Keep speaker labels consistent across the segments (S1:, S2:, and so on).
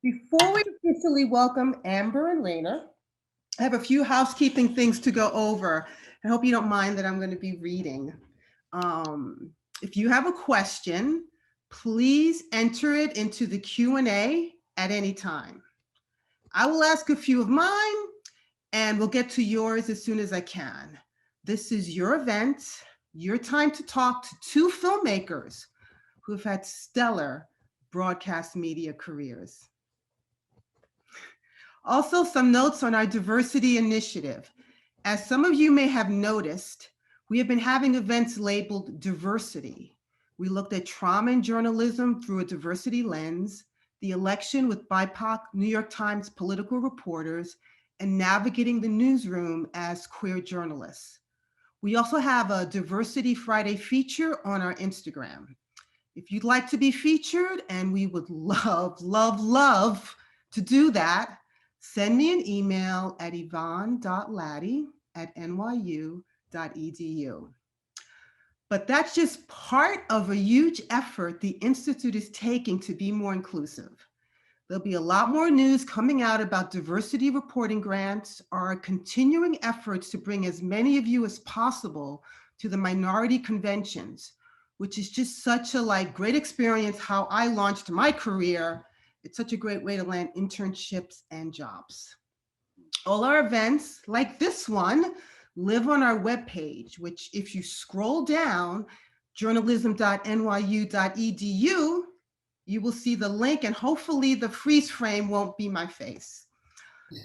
S1: Before we officially welcome Amber and Raina, I have a few housekeeping things to go over. I hope you don't mind that I'm going to be reading. Um, if you have a question, please enter it into the Q&A at any time. I will ask a few of mine and we'll get to yours as soon as I can. This is your event, your time to talk to two filmmakers who have had stellar broadcast media careers. Also, some notes on our diversity initiative. As some of you may have noticed, we have been having events labeled diversity. We looked at trauma in journalism through a diversity lens, the election with BIPOC New York Times political reporters, and navigating the newsroom as queer journalists. We also have a Diversity Friday feature on our Instagram. If you'd like to be featured, and we would love to do that, send me an email at yvonne.laddie@nyu.edu. But that's just part of a huge effort the Institute is taking to be more inclusive. There'll be a lot more news coming out about diversity reporting grants, our continuing efforts to bring as many of you as possible to the minority conventions, which is just such a great experience how I launched my career. It's such a great way to land internships and jobs. All our events, like this one, live on our webpage, which if you scroll down, journalism.nyu.edu, you will see the link and hopefully the freeze frame won't be my face.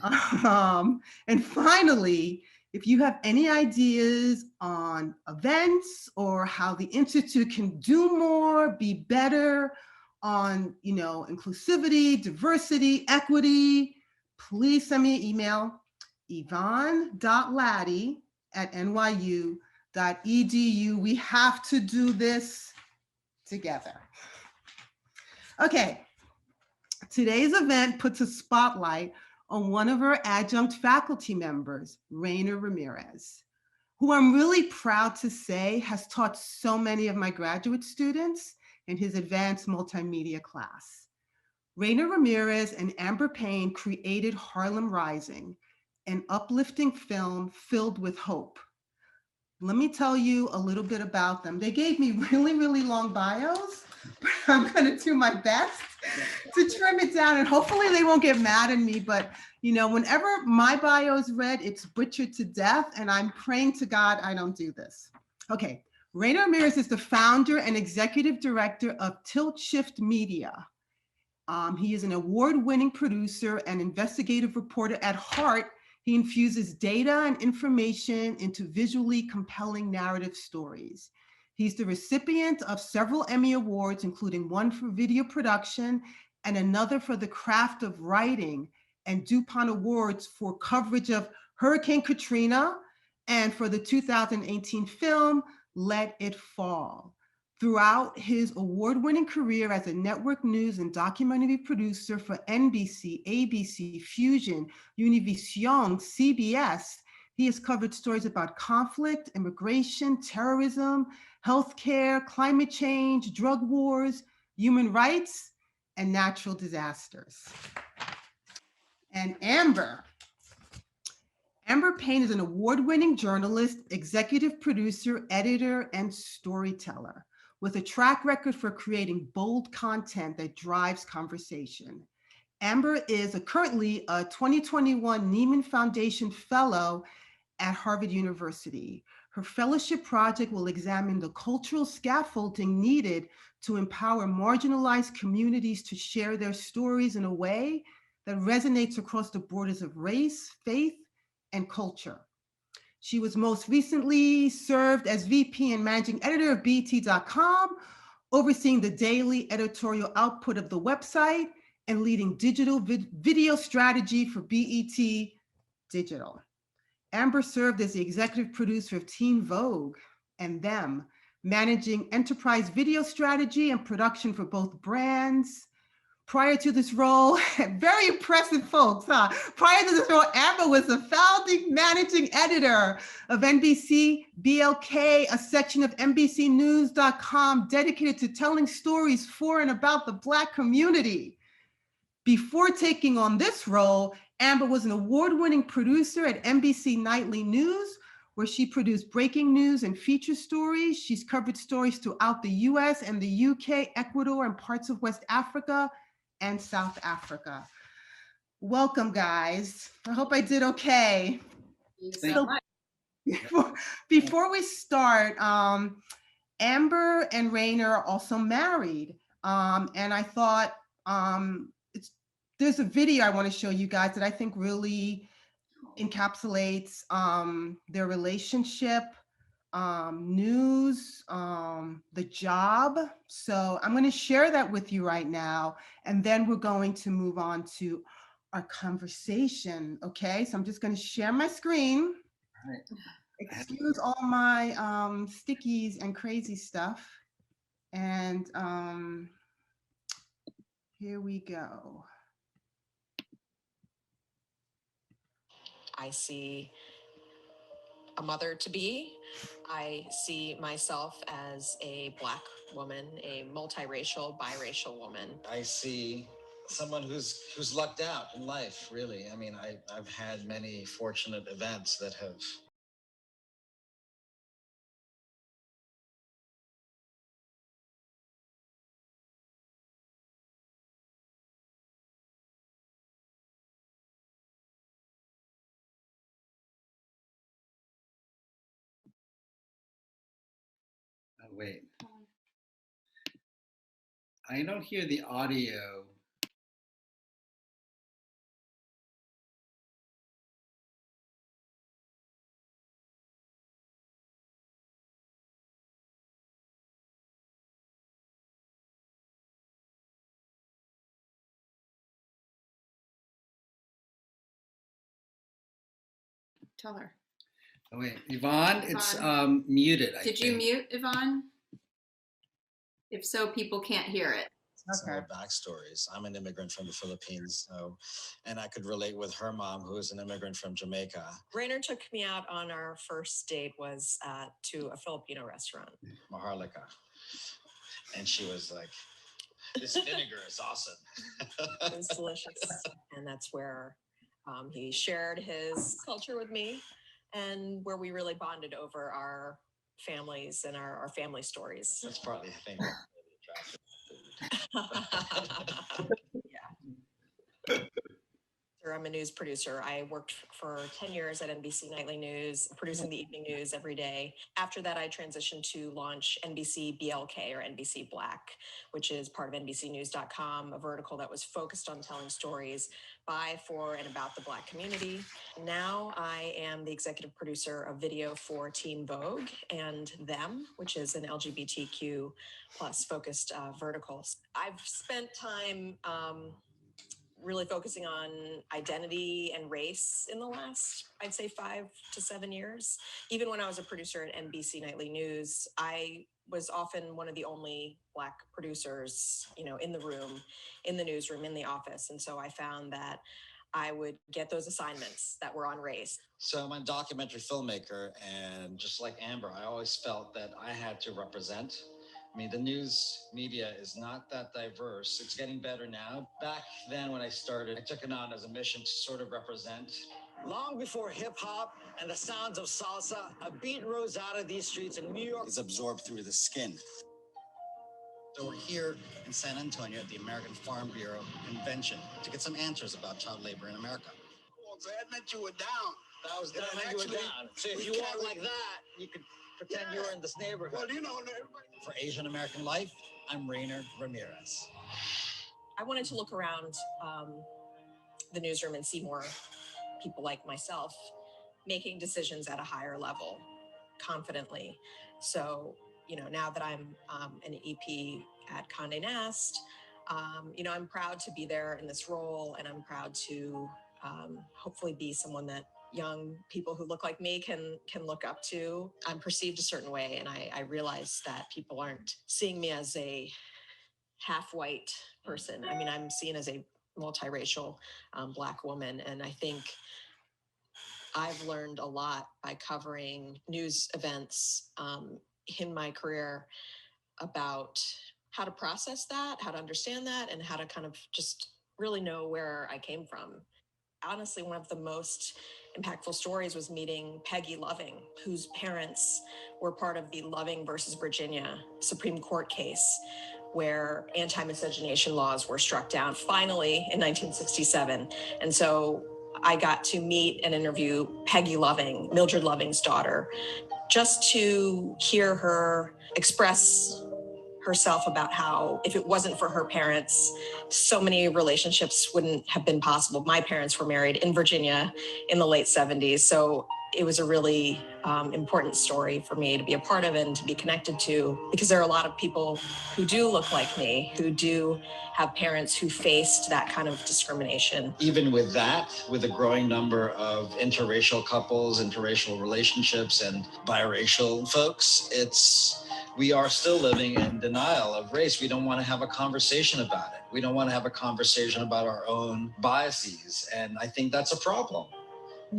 S1: And finally, if you have any ideas on events or how the Institute can do more, be better on, inclusivity, diversity, equity, please send me an email, yvonne.laddie@nyu.edu. We have to do this together. Okay, today's event puts a spotlight on one of our adjunct faculty members, Raina Ramirez, who I'm really proud to say has taught so many of my graduate students in his advanced multimedia class. Raina Ramirez and Amber Payne created Harlem Rising, an uplifting film filled with hope. Let me tell you a little bit about them. They gave me really long bios, but I'm gonna do my best to trim it down and hopefully they won't get mad at me, but whenever my bio is read, it's butchered to death and I'm praying to God I don't do this. Okay, Raina Ramirez is the founder and executive director of Tilt Shift Media. He is an award-winning producer and investigative reporter at heart. He infuses data and information into visually compelling narrative stories. He's the recipient of several Emmy Awards, including one for video production and another for the craft of writing, and DuPont Awards for coverage of Hurricane Katrina and for the 2018 film, Let It Fall. Throughout his award-winning career as a network news and documentary producer for NBC, ABC, Fusion, Univision, CBS, he has covered stories about conflict, immigration, terrorism, healthcare, climate change, drug wars, human rights, and natural disasters. And Amber Payne is an award-winning journalist, executive producer, editor, and storyteller with a track record for creating bold content that drives conversation. Amber is currently a 2021 Nieman Foundation Fellow at Harvard University. Her fellowship project will examine the cultural scaffolding needed to empower marginalized communities to share their stories in a way that resonates across the borders of race, faith, and culture. She was most recently served as VP and managing editor of BET.com, overseeing the daily editorial output of the website and leading digital video strategy for BET Digital. Amber served as the executive producer of Teen Vogue and Them, managing enterprise video strategy and production for both brands. Prior to this role, very impressive folks, huh? Prior to this role, Amber was the founding managing editor of NBC BLK, a section of NBCnews.com dedicated to telling stories for and about the Black community. Before taking on this role, Amber was an award-winning producer at NBC Nightly News, where she produced breaking news and feature stories. She's covered stories throughout the US and the UK, Ecuador, and parts of West Africa and South Africa. Welcome, guys. I hope I did okay.
S2: Thank you so much.
S1: Before we start, Amber and Rainer are also married. And I thought there's a video I want to show you guys that I think really encapsulates their relationship, news, the job. So I'm going to share that with you right now, and then we're going to move on to our conversation. Okay, so I'm just going to share my screen.
S2: All right.
S1: Excuse all my stickies and crazy stuff. And here we go.
S3: I see a mother to be. I see myself as a Black woman, a multiracial, biracial woman.
S4: I see someone who's lucked out in life, really. I mean, I've had many fortunate events that have
S2: wait. I don't hear the audio.
S5: Tell her.
S2: Oh, wait, Yvonne, it's muted.
S5: Did you mute, Yvonne? If so, people can't hear it.
S4: some backstories. I'm an immigrant from the Philippines, and I could relate with her mom, who is an immigrant from Jamaica.
S3: Rainer took me out on our first date was to a Filipino restaurant.
S4: Maharlika. And she was like, this vinegar is awesome.
S3: It was delicious. And that's where he shared his culture with me and where we really bonded over our families and our family stories.
S4: That's partly, I think,
S3: Yeah. I'm a news producer. I worked for 10 years at NBC Nightly News, producing the evening news every day. After that, I transitioned to launch NBC BLK, or NBC Black, which is part of NBCnews.com, a vertical that was focused on telling stories by, for, and about the Black community. Now I am the executive producer of video for Teen Vogue and Them, which is an LGBTQ plus focused vertical. I've spent time really focusing on identity and race in the last, I'd say, 5 to 7 years. Even when I was a producer at NBC Nightly News, I was often one of the only Black producers, in the room, in the newsroom, in the office. And so I found that I would get those assignments that were on race.
S4: So I'm a documentary filmmaker, and just like Amber, I always felt that I had to represent. I mean, the news media is not that diverse. It's getting better now. Back then when I started, I took it on as a mission to sort of represent. Long before hip hop and the sounds of salsa, a beat rose out of these streets in New York. Is absorbed through the skin. So we're here in San Antonio at the American Farm Bureau convention to get some answers about child labor in America.
S6: Well, that meant you were down.
S4: That was down. You were down. So if you walk like that, you could pretend you were in this neighborhood.
S6: Well, everybody.
S4: For Asian American Life, I'm Rainer Ramirez.
S3: I wanted to look around the newsroom and see more people like myself making decisions at a higher level, confidently. So, now that I'm an EP at Condé Nast, I'm proud to be there in this role, and I'm proud to hopefully be someone that young people who look like me can look up to. I'm perceived a certain way, and I realize that people aren't seeing me as a half-white person. I mean, I'm seen as a multiracial Black woman, and I think I've learned a lot by covering news events in my career about how to process that, how to understand that, and how to kind of just really know where I came from. Honestly, one of the most impactful stories was meeting Peggy Loving, whose parents were part of the Loving versus Virginia Supreme Court case, where anti-miscegenation laws were struck down finally in 1967. And so I got to meet and interview Peggy Loving, Mildred Loving's daughter, just to hear her express herself about how if it wasn't for her parents, so many relationships wouldn't have been possible. My parents were married in Virginia in the late 70s. So it was a really important story for me to be a part of and to be connected to, because there are a lot of people who do look like me, who do have parents who faced that kind of discrimination.
S4: Even with that, with a growing number of interracial couples, interracial relationships, and biracial folks, we are still living in denial of race. We don't want to have a conversation about it. We don't want to have a conversation about our own biases. And I think that's a problem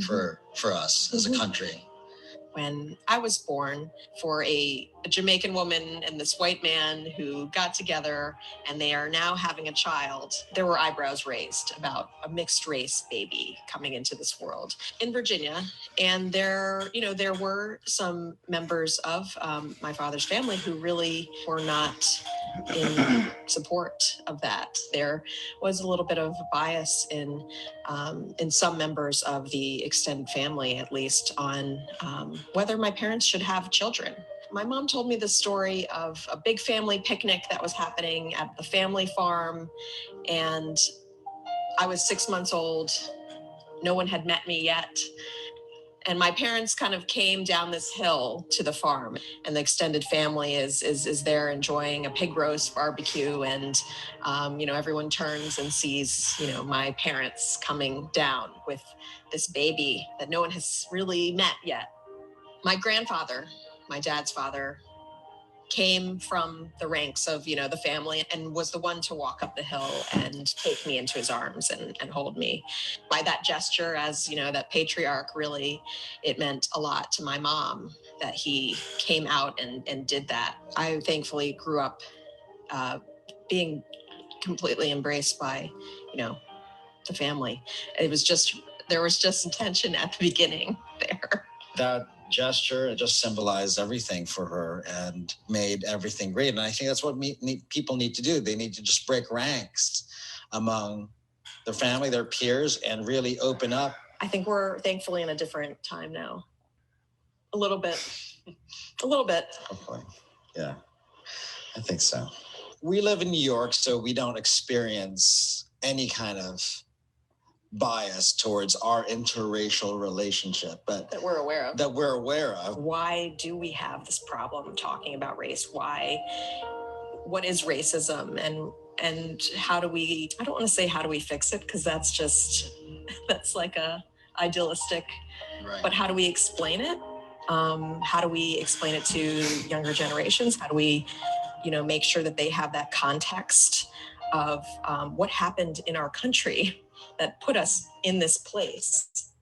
S4: for us as a country.
S3: When I was born, for a Jamaican woman and this white man who got together and they are now having a child, there were eyebrows raised about a mixed race baby coming into this world in Virginia. And there were some members of my father's family who really were not in support of that. There was a little bit of bias in some members of the extended family, at least, on whether my parents should have children. My mom told me the story of a big family picnic that was happening at the family farm, and I was 6 months old. No one had met me yet. And my parents kind of came down this hill to the farm, and the extended family is there enjoying a pig roast barbecue. And, everyone turns and sees, my parents coming down with this baby that no one has really met yet. My grandfather, my dad's father, came from the ranks of, the family and was the one to walk up the hill and take me into his arms and hold me. By that gesture, as, that patriarch, really, it meant a lot to my mom that he came out and did that. I thankfully grew up being completely embraced by, the family. There was just tension at the beginning there.
S4: That gesture just symbolized everything for her and made everything great. And I think that's what people need to do. They need to just break ranks among their family, their peers, and really open up.
S3: I think we're thankfully in a different time now. A little bit.
S4: Hopefully. Yeah, I think so. We live in New York, so we don't experience any kind of bias towards our interracial relationship, but
S3: that we're aware of.
S4: Why
S3: do we have this problem talking about race? What is racism, and how do we, I don't want to say how do we fix it, because that's like a idealistic,
S4: right.
S3: But how do we explain it? How do we explain it to younger generations? How do we, make sure that they have that context of what happened in our country that put us in this place?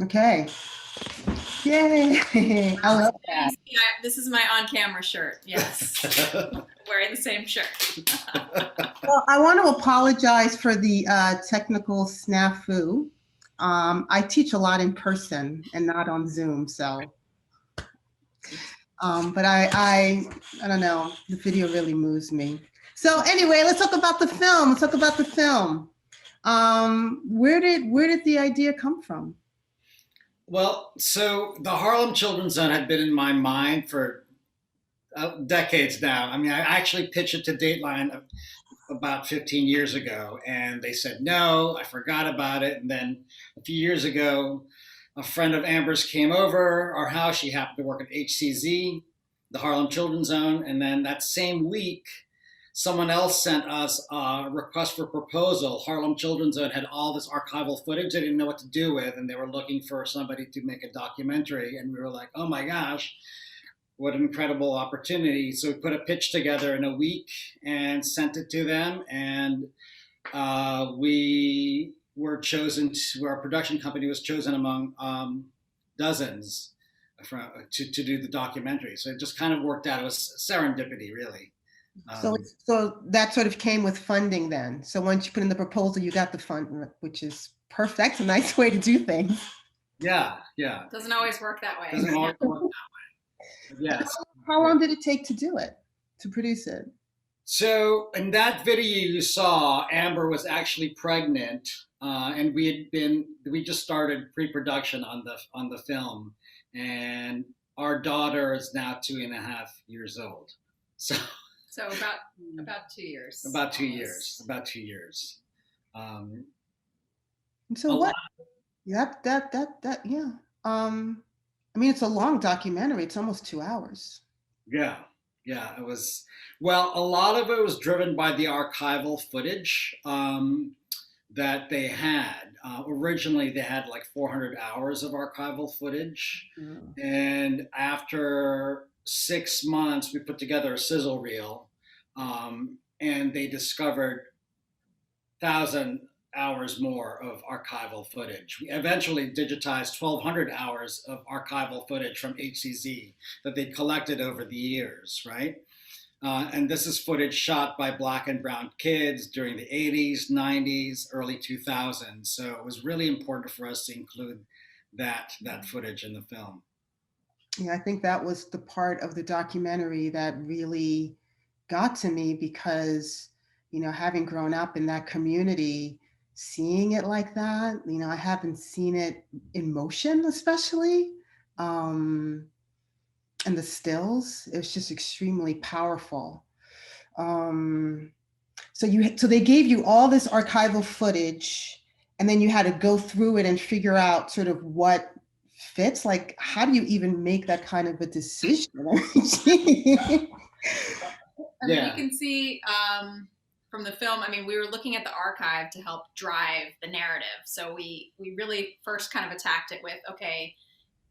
S1: Okay. Yay. I love that.
S5: This is my on-camera shirt. Yes. Wearing the same shirt.
S1: Well, I want to apologize for the technical snafu. I teach a lot in person and not on Zoom, so. But I don't know, the video really moves me. So anyway, let's talk about the film. Where did the idea come from?
S2: Well, so the Harlem Children's Zone had been in my mind for decades now. I mean, I actually pitched it to Dateline about 15 years ago, and they said no. I forgot about it. And then a few years ago, a friend of Amber's came over our house. She happened to work at HCZ, the Harlem Children's Zone. And then that same week, someone else sent us a request for proposal. Harlem Children's Zone had all this archival footage they didn't know what to do with, and they were looking for somebody to make a documentary. And we were like, oh my gosh, what an incredible opportunity. So we put a pitch together in a week and sent it to them. And we were chosen, our production company was chosen among dozens to do the documentary. So it just kind of worked out. It was serendipity, really.
S1: So, so that sort of came with funding then. So once you put in the proposal, you got the fund, which is perfect. A nice way to do things.
S2: Yeah, yeah.
S5: Doesn't always work that way.
S2: Doesn't always work that way. But yes.
S1: How long did it take to do it, to produce it?
S2: So in that video you saw, Amber was actually pregnant, and we just started pre-production on the film, and our daughter is now 2.5 years old. So
S5: about 2 years.
S2: about 2 years. About 2 years.
S1: And so what? Yeah, yeah. I mean, it's a long documentary. It's almost 2 hours.
S2: Yeah, yeah. It was, well, a lot of it was driven by the archival footage that they had. Originally, they had like 400 hours of archival footage. And after 6 months, we put together a sizzle reel, and they discovered 1,000 hours more of archival footage. We eventually digitized 1,200 hours of archival footage from HCZ that they'd collected over the years, right? And this is footage shot by Black and brown kids during the 80s, 90s, early 2000s. So it was really important for us to include that footage in the film.
S1: Yeah, I think that was the part of the documentary that really got to me because, having grown up in that community, seeing it like that, I haven't seen it in motion, especially. And the stills, it was just extremely powerful. So they gave you all this archival footage, and then you had to go through it and figure out sort of what fits. Like, how do you even make that kind of a decision?
S5: I mean, you can see from the film, I mean, we were looking at the archive to help drive the narrative. So we really first kind of attacked it with, okay,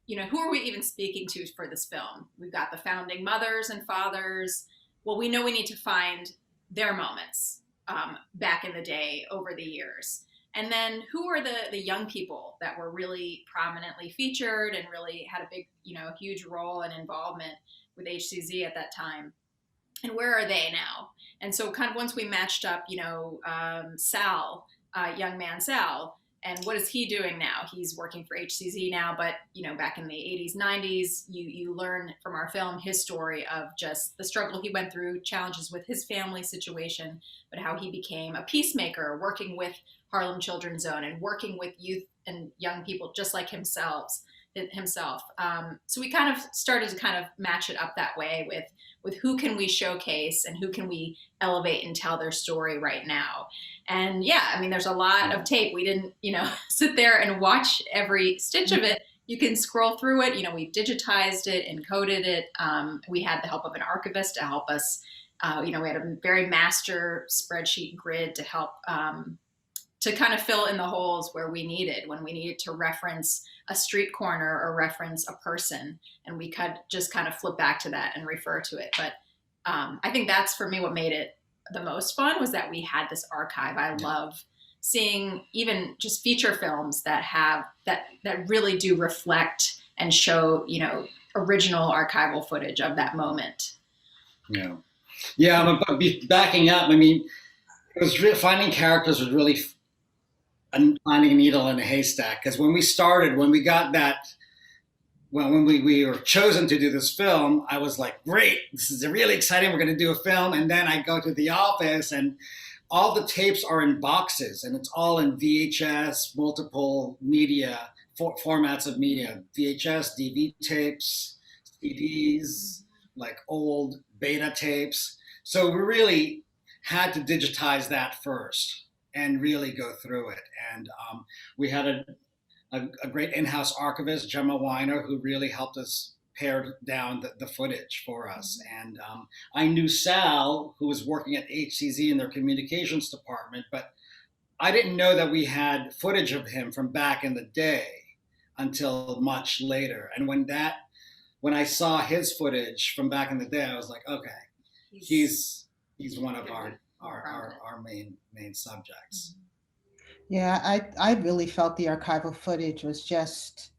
S5: who are we even speaking to for this film? We've got the founding mothers and fathers. Well, we know we need to find their moments back in the day over the years. And then who are the young people that were really prominently featured and really had a big, huge role and involvement with HCZ at that time? And where are they now? And so kind of once we matched up, Sal, young man Sal, and what is he doing now? He's working for HCZ now, but back in the 80s, 90s, you learn from our film his story of just the struggle he went through, challenges with his family situation, but how he became a peacemaker, working with Harlem Children's Zone and working with youth and young people just like himself. So we kind of started to kind of match it up that way with who can we showcase and who can we elevate and tell their story right now. And yeah, I mean, there's a lot of tape. We didn't, sit there and watch every stitch of it. You can scroll through it. We digitized it, encoded it. We had the help of an archivist to help us. We had a very master spreadsheet grid to help to kind of fill in the holes where we needed, when we needed to reference a street corner or reference a person, and we could just kind of flip back to that and refer to it. But I think that's for me what made it the most fun, was that we had this archive. I love seeing even just feature films that have that really do reflect and show, original archival footage of that moment.
S2: Yeah, but backing up, I mean, it was finding characters was really finding a needle in a haystack, because when we got that, when we were chosen to do this film, I was like, great, this is really exciting, we're going to do a film. And then I go to the office and all the tapes are in boxes, and it's all in VHS, multiple media, formats of media, VHS, DV tapes, CDs, like old beta tapes. So we really had to digitize that first and really go through it. And we had a great in-house archivist, Gemma Weiner, who really helped us pare down the footage for us. And I knew Sal, who was working at HCZ in their communications department, but I didn't know that we had footage of him from back in the day until much later. And when I saw his footage from back in the day, I was like, okay, he's one of our main subjects.
S1: Yeah, I really felt the archival footage was just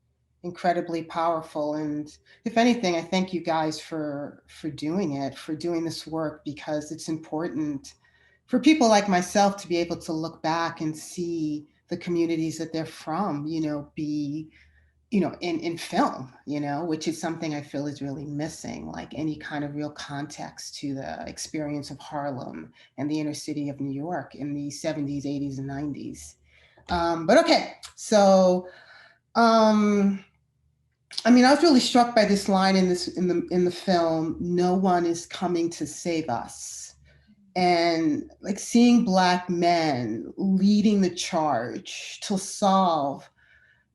S1: incredibly powerful. And if anything, I thank you guys for doing it, for doing this work, because it's important for people like myself to be able to look back and see the communities that they're from, be, in film, which is something I feel is really missing, like any kind of real context to the experience of Harlem and the inner city of New York in the 70s, 80s, and 90s. But okay, so I was really struck by this line in the film, "No one is coming to save us." And like seeing Black men leading the charge to solve,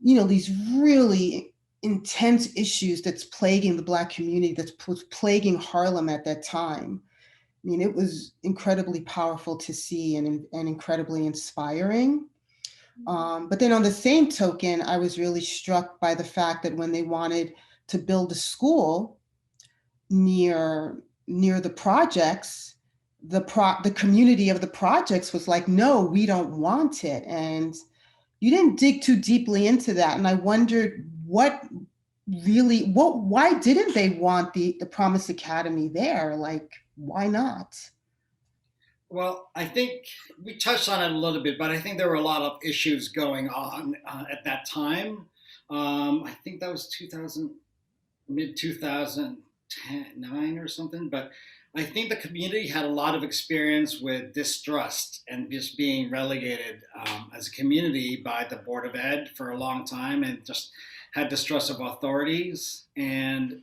S1: these really intense issues that's plaguing the Black community, was plaguing Harlem at that time. I mean, it was incredibly powerful to see and incredibly inspiring. But then on the same token, I was really struck by the fact that when they wanted to build a school near the projects, the community of the projects was like, no, we don't want it. And you didn't dig too deeply into that. And I wondered why didn't they want the Promise Academy there? Like, why not?
S2: Well, I think we touched on it a little bit, but I think there were a lot of issues going on at that time. I think that was 2000, mid 2009 or something. But I think the community had a lot of experience with distrust and just being relegated as a community by the Board of Ed for a long time, and just had distrust of authorities. And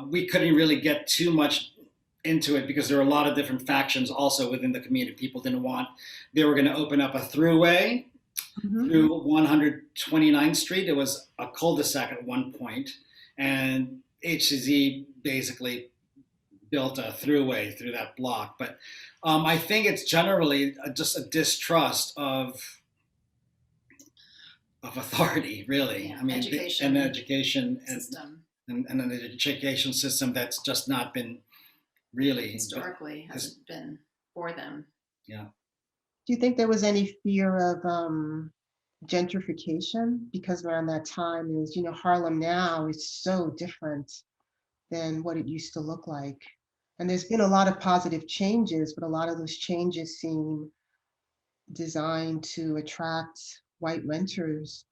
S2: we couldn't really get too much into it because there were a lot of different factions also within the community. People didn't want, they were going to open up a throughway through 129th Street. It was a cul-de-sac at one point, and HCZ basically built a throughway through that block. But I think it's generally just a distrust of authority, really.
S5: Yeah,
S2: I mean,
S5: education
S2: and education
S5: system.
S2: and an education system that's just not been really
S5: Historically hasn't been for them.
S2: Yeah.
S1: Do you think there was any fear of gentrification? Because around that time is, Harlem now is so different than what it used to look like. And there's been a lot of positive changes, but a lot of those changes seem designed to attract white renters,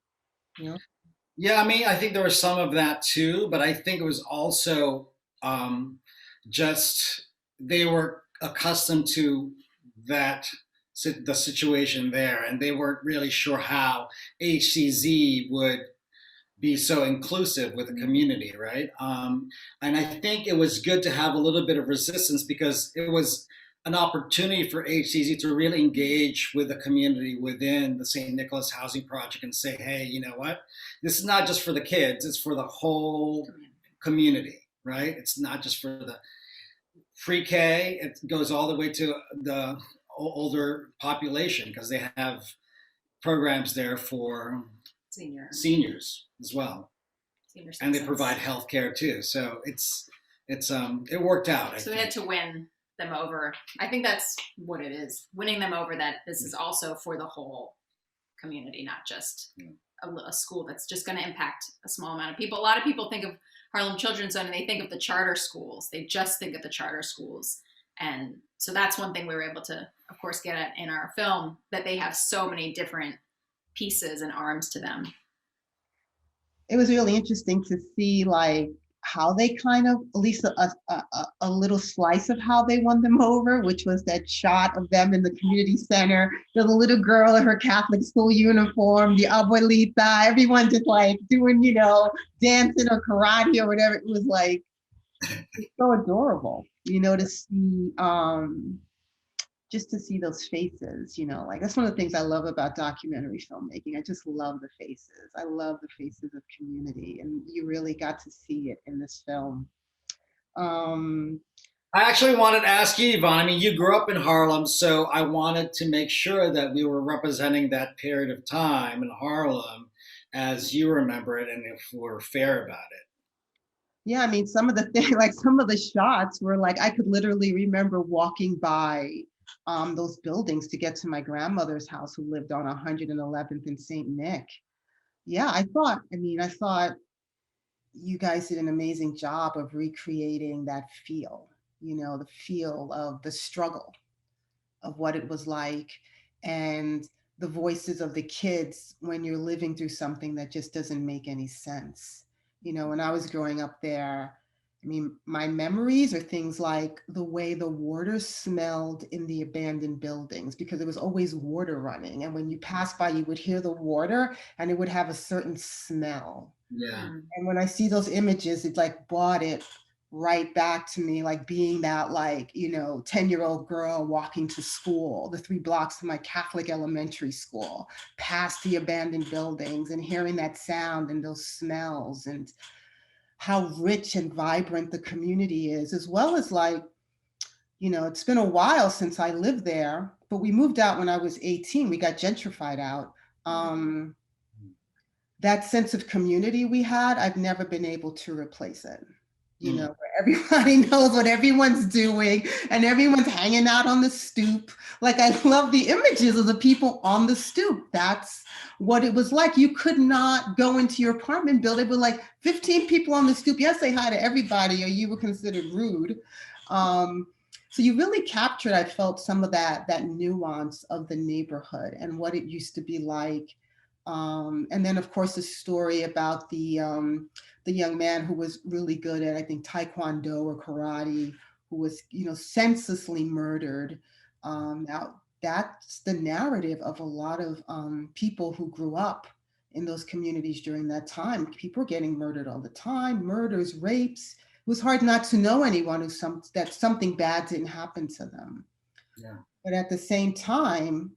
S2: Yeah, I mean, I think there was some of that too, but I think it was also just they were accustomed to that the situation there, and they weren't really sure how HCZ would be so inclusive with the community, right? And I think it was good to have a little bit of resistance because it was an opportunity for HCZ to really engage with the community within the St. Nicholas Housing Project and say, hey, you know what? This is not just for the kids, it's for the whole community, right? It's not just for the pre-K, it goes all the way to the older population because they have programs there for seniors as well, and they provide health care too. So it worked out.
S5: So we had to win them over. I think that's what it is, winning them over, that this is also for the whole community, not just a school that's just going to impact a small amount of people. A lot of people think of Harlem Children's Zone and they think of the charter schools. They just think of the charter schools. And so that's one thing we were able to, of course, get at in our film, that they have so many different pieces and arms to them.
S1: It was really interesting to see like how they kind of, at least a little slice of how they won them over, which was that shot of them in the community center, the little girl in her Catholic school uniform, the abuelita, everyone just like doing, dancing or karate or whatever. It was like, it's so adorable, to see, just to see those faces, like that's one of the things I love about documentary filmmaking. I just love the faces. I love the faces of community, and you really got to see it in this film.
S2: I actually wanted to ask you, Yvonne, I mean, you grew up in Harlem, so I wanted to make sure that we were representing that period of time in Harlem as you remember it, and if we're fair about it.
S1: Yeah, I mean, some of the things, like some of the shots were like, I could literally remember walking by those buildings to get to my grandmother's house, who lived on 111th and St. Nick, yeah, I thought you guys did an amazing job of recreating that feel, the feel of the struggle of what it was like, and the voices of the kids when you're living through something that just doesn't make any sense. When I was growing up there, my memories are things like the way the water smelled in the abandoned buildings, because there was always water running. And when you passed by, you would hear the water and it would have a certain smell.
S2: Yeah.
S1: And when I see those images, it like brought it right back to me, like being that 10-year-old girl walking to school, the 3 blocks of my Catholic elementary school, past the abandoned buildings and hearing that sound and those smells and how rich and vibrant the community is, as well as it's been a while since I lived there, but we moved out when I was 18. We got gentrified out. That sense of community we had, I've never been able to replace it. Where everybody knows what everyone's doing and everyone's hanging out on the stoop. Like, I love the images of the people on the stoop. That's what it was like. You could not go into your apartment building with like 15 people on the stoop. Yes, say hi to everybody or you were considered rude. So you really captured, I felt, some of that nuance of the neighborhood and what it used to be like. And then, of course, the story about the young man who was really good at, I think, Taekwondo or karate, who was, senselessly murdered. Now, that's the narrative of a lot of people who grew up in those communities during that time. People were getting murdered all the time, murders, rapes. It was hard not to know anyone that something bad didn't happen to them.
S2: Yeah.
S1: But at the same time,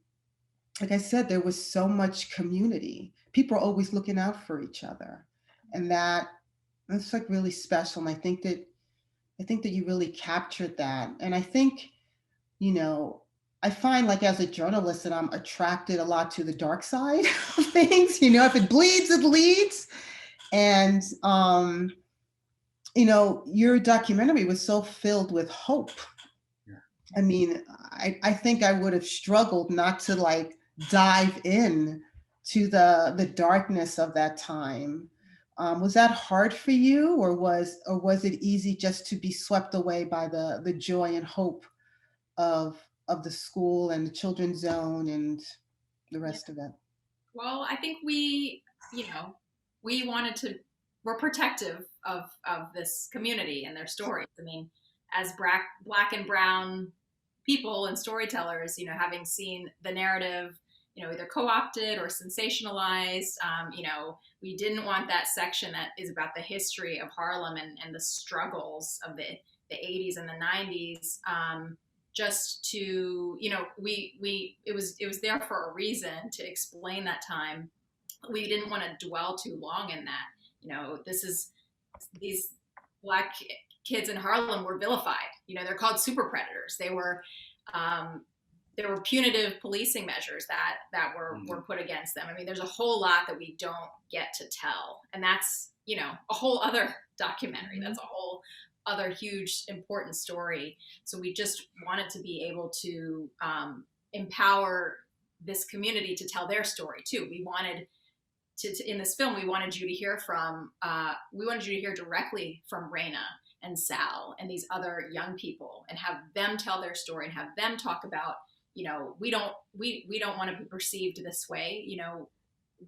S1: like I said, there was so much community. People are always looking out for each other. And that's like really special. And I think that you really captured that. And I think, I find, like, as a journalist, that I'm attracted a lot to the dark side of things. If it bleeds, it leads. And your documentary was so filled with hope.
S2: Yeah.
S1: I think I would have struggled not to dive in to the darkness of that time. Was that hard for you, or was it easy just to be swept away by the joy and hope of the school and the children's zone and the rest of it?
S5: Well, I think we wanted to, we're protective of this community and their stories. As black and brown people and storytellers, having seen the narrative, either co-opted or sensationalized, we didn't want that section that is about the history of Harlem and the struggles of the 80s and the 90s. Just to, it was there for a reason to explain that time. We didn't want to dwell too long in that. These black kids in Harlem were vilified. They're called super predators. There were punitive policing measures that were put against them. There's a whole lot that we don't get to tell, and that's a whole other documentary. That's a whole other huge important story. So we just wanted to be able to empower this community to tell their story too. We wanted to in this film, we wanted you to hear directly from Raina and Sal and these other young people, and have them tell their story and have them talk about, we don't want to be perceived this way.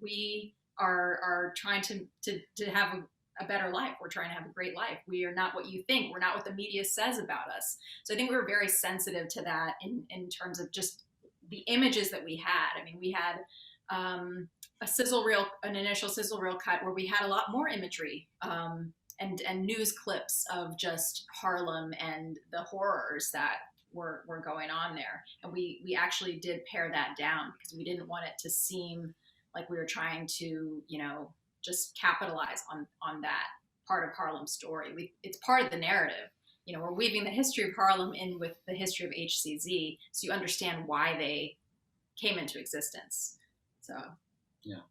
S5: We are trying to have a better life. We're trying to have a great life. We are not what you think. We're not what the media says about us. So I think we were very sensitive to that in terms of just the images that we had. We had an initial sizzle reel cut where we had a lot more imagery and news clips of just Harlem and the horrors that were going on there. And we actually did pare that down because we didn't want it to seem like we were trying to, just capitalize on that part of Harlem's story. It's part of the narrative. We're weaving the history of Harlem in with the history of HCZ, so you understand why they came into existence. So,
S2: yeah.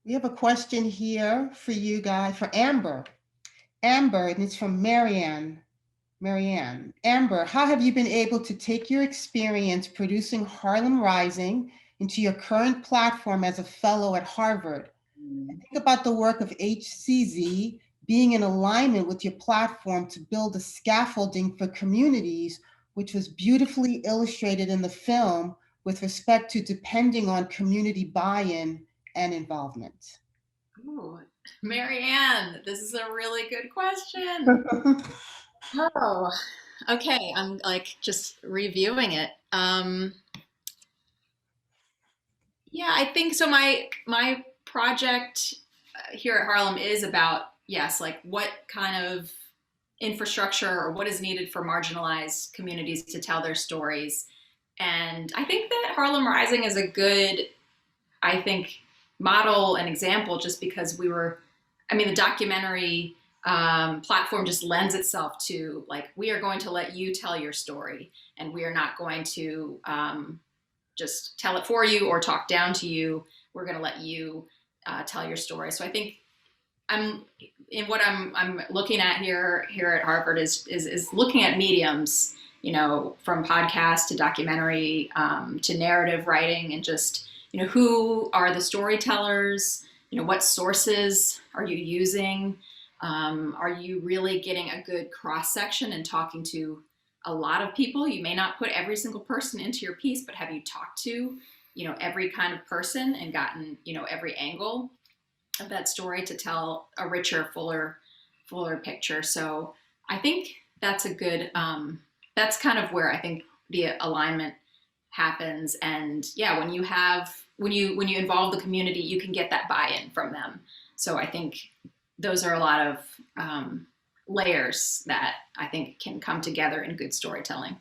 S1: We have a question here for you guys, for Amber. Amber, and it's from Marianne. Amber, how have you been able to take your experience producing Harlem Rising into your current platform as a fellow at Harvard. And think about the work of HCZ being in alignment with your platform to build a scaffolding for communities, which was beautifully illustrated in the film with respect to depending on community buy-in and involvement.
S5: Ooh, Marianne, this is a really good question. Oh, okay. I'm like just reviewing it. Yeah, I think so. My project here at Harlem is about, yes, like what kind of infrastructure or what is needed for marginalized communities to tell their stories. And I think that Harlem Rising is a good, I think, model and example just because the documentary platform just lends itself to like, we are going to let you tell your story and we are not going to just tell it for you or talk down to you. We're going to let you tell your story. So I think I'm looking at here at Harvard is looking at mediums, from podcast to documentary to narrative writing, and just who are the storytellers, what sources are you using, are you really getting a good cross section and talking to a lot of people? You may not put every single person into your piece, but have you talked to every kind of person and gotten every angle of that story to tell a richer, fuller picture? So I think that's a good, that's kind of where I think the alignment happens. And yeah, when you involve the community, you can get that buy-in from them. So I think those are a lot of layers that I think can come together in good storytelling.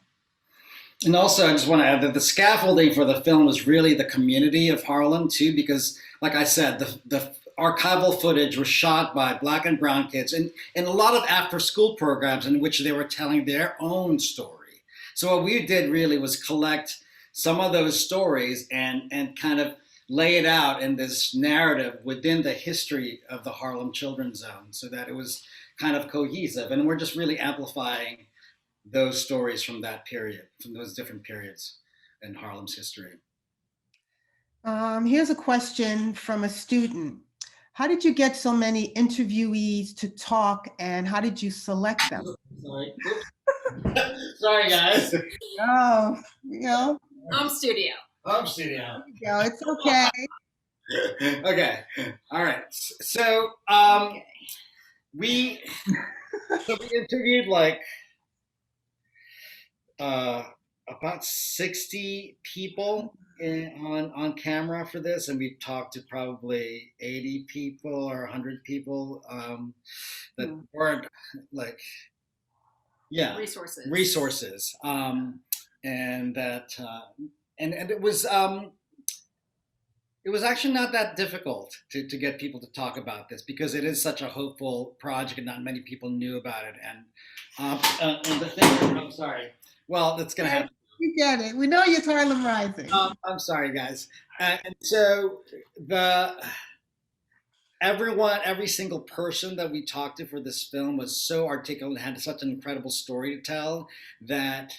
S2: And also, I just want to add that the scaffolding for the film was really the community of Harlem too, because, like I said, the archival footage was shot by Black and brown kids and a lot of after-school programs in which they were telling their own story. So what we did really was collect some of those stories and kind of lay it out in this narrative within the history of the Harlem Children's Zone, so that it was kind of cohesive. And we're just really amplifying those stories from that period, from those different periods in Harlem's history.
S1: Here's a question from a student. How did you get so many interviewees to talk, and how did you select them?
S2: Sorry. Sorry, guys.
S1: Oh,
S5: Home studio.
S2: Home studio.
S1: There you go. It's okay.
S2: Okay. All right. So we interviewed like about 60 people on camera for this, and we talked to probably 80 people or 100 people that weren't like resources and that and it was actually not that difficult to get people to talk about this, because it is such a hopeful project and not many people knew about it. And the thing, I'm sorry. Well, that's going to happen.
S1: You get it. We know you're Harlem Rising.
S2: I'm sorry, guys. And so every single person that we talked to for this film was so articulate and had such an incredible story to tell that,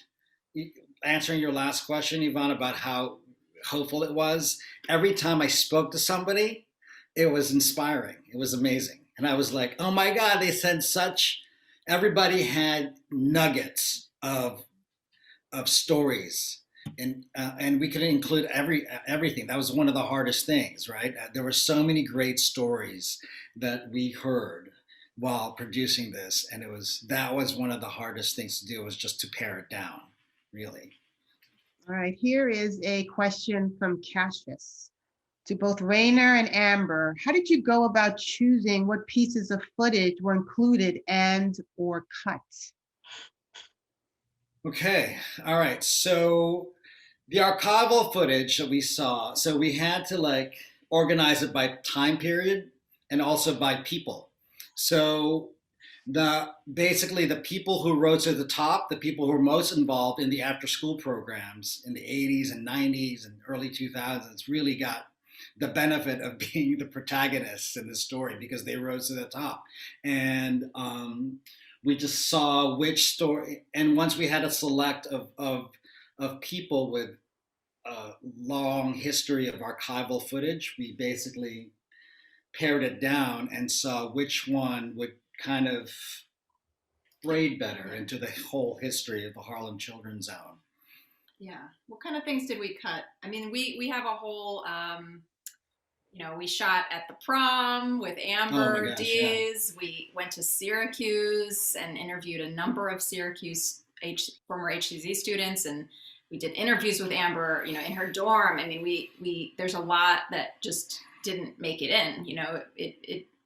S2: answering your last question, Yvonne, about how hopeful it was, every time I spoke to somebody, it was inspiring. It was amazing. And I was like, oh my God, they said everybody had nuggets of stories, and we could include everything. That was one of the hardest things, right? There were so many great stories that we heard while producing this, and that was one of the hardest things to do, was just to pare it down, really.
S1: All right, here is a question from Cassius. To both Rainer and Amber, how did you go about choosing what pieces of footage were included and or cut?
S2: Okay, all right. So the archival footage that we saw, so we had to organize it by time period and also by people. So basically the people who rose to the top, the people who were most involved in the after school programs in the 80s and 90s and early 2000s really got the benefit of being the protagonists in the story because they rose to the top. And we just saw which story, and once we had a select of people with a long history of archival footage. We basically pared it down and saw which one would kind of braid better into the whole history of the Harlem Children's Zone.
S5: Yeah. What kind of things did we cut? I mean, we have a whole, we shot at the prom with Amber Diaz. Yeah. We went to Syracuse and interviewed a number of Syracuse former HCZ students, and we did interviews with Amber, in her dorm. I mean, we there's a lot that just didn't make it in.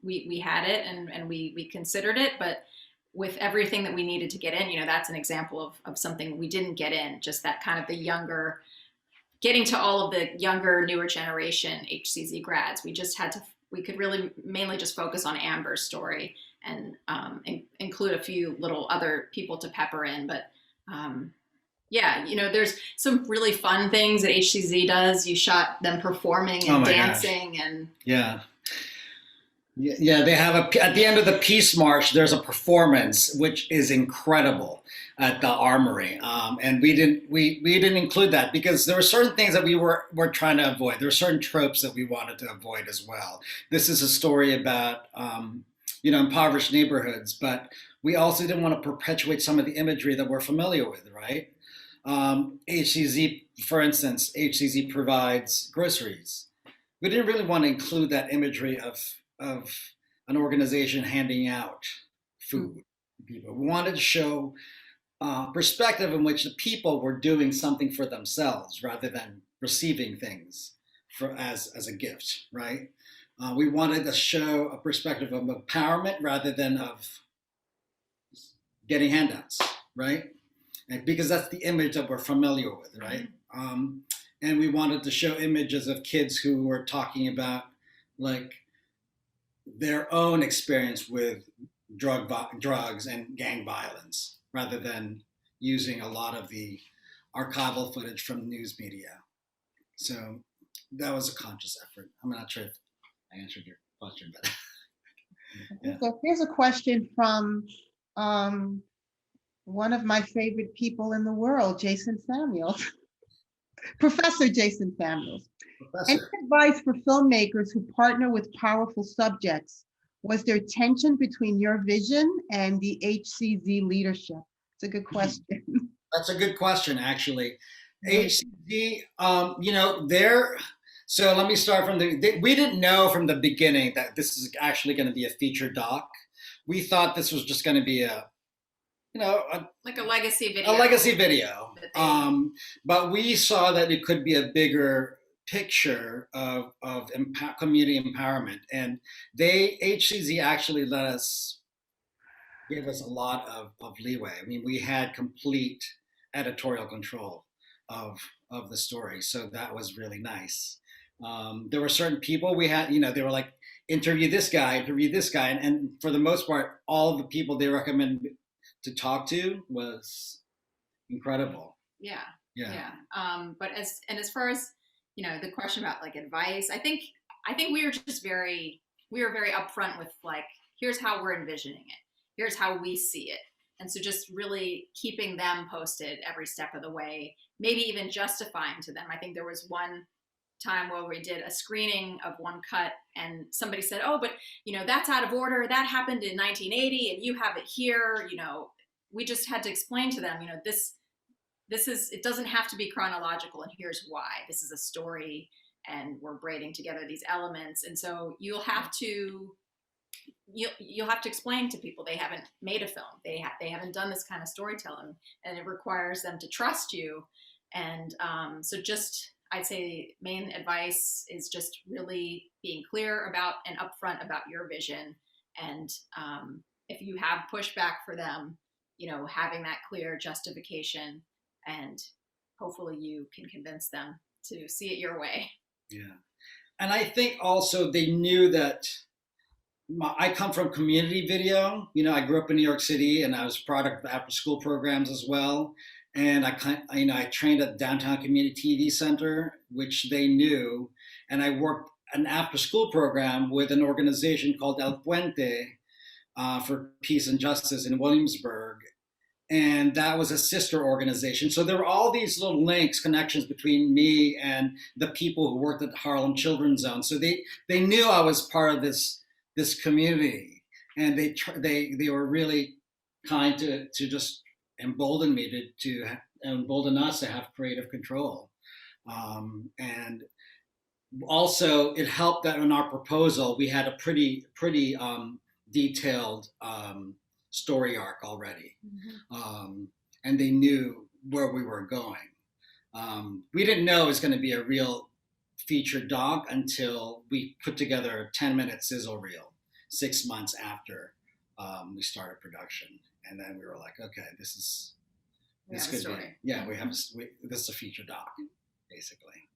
S5: We had it and we considered it, but with everything that we needed to get in, that's an example of something we didn't get in, just that kind of the younger, getting to all of the younger, newer generation HCZ grads. We could really mainly just focus on Amber's story and include a few little other people to pepper in. But there's some really fun things that HCZ does. You shot them performing and dancing. Gosh. And
S2: yeah, they have at the end of the Peace March, there's a performance which is incredible at the Armory, and we didn't include that because there were certain things that we were trying to avoid. There were certain tropes that we wanted to avoid as well. This is a story about impoverished neighborhoods, but we also didn't want to perpetuate some of the imagery that we're familiar with, right? HCZ, for instance, HCZ provides groceries. We didn't really want to include that imagery of an organization handing out food to people. We wanted to show perspective in which the people were doing something for themselves rather than receiving things as a gift, right? We wanted to show a perspective of empowerment rather than of getting handouts, right? And because that's the image that we're familiar with, right? And we wanted to show images of kids who were talking about like their own experience with drugs and gang violence rather than using a lot of the archival footage from news media. So that was a conscious effort. I'm not sure if I answered your question, but
S1: yeah. So here's a question from one of my favorite people in the world, Jason Samuels. Professor Jason Samuels. Any advice for filmmakers who partner with powerful subjects? Was there tension between your vision and the HCZ leadership? It's a good question.
S2: That's a good question, actually. HCZ, so let me start from we didn't know from the beginning that this is actually going to be a feature doc. We thought this was just going to be
S5: like a legacy video.
S2: A legacy video. But we saw that it could be a bigger picture of community empowerment. And HCZ actually gave us a lot of leeway. I mean, we had complete editorial control of the story. So that was really nice. There were certain people we had, they were like, interview this guy. And for the most part, all of the people they recommend to talk to was incredible.
S5: Yeah. But as far as, the question about like advice, I think we were very upfront with like, here's how we're envisioning it. Here's how we see it. And so just really keeping them posted every step of the way, maybe even justifying to them. I think there was one time where we did a screening of one cut and somebody said, oh, but that's out of order. That happened in 1980 and you have it here. We just had to explain to them, it doesn't have to be chronological and here's why. This is a story and we're braiding together these elements. And so you'll have to explain to people they haven't made a film. They haven't done this kind of storytelling and it requires them to trust you. And so just, I'd say main advice is just really being clear about and upfront about your vision. And if you have pushback for them, having that clear justification, and hopefully you can convince them to see it your way.
S2: Yeah. And I think also they knew that I come from community video. I grew up in New York City and I was product of after school programs as well. And I trained at Downtown Community TV Center, which they knew. And I worked an after school program with an organization called El Puente for Peace and Justice in Williamsburg. and that was a sister organization. So there were all these little links, connections between me and the people who worked at the Harlem Children's Zone. So they knew I was part of this community, and they were really kind to just embolden me to embolden us to have creative control. And also, it helped that in our proposal we had a pretty detailed story arc already, and they knew where we were going. We didn't know it was going to be a real feature doc until we put together a 10-minute sizzle reel 6 months after we started production, and then we were like, okay, this could be, yeah, this is a feature doc, basically.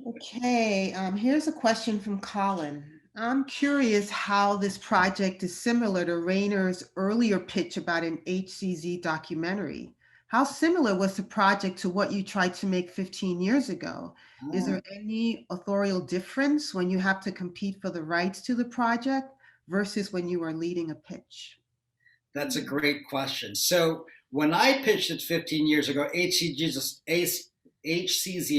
S1: Okay, here's a question from Colin. I'm curious how this project is similar to Rayner's earlier pitch about an HCZ documentary. How similar was the project to what you tried to make 15 years ago? Is there any authorial difference when you have to compete for the rights to the project versus when you are leading a pitch?
S2: That's a great question. So when I pitched it 15 years ago, HCZ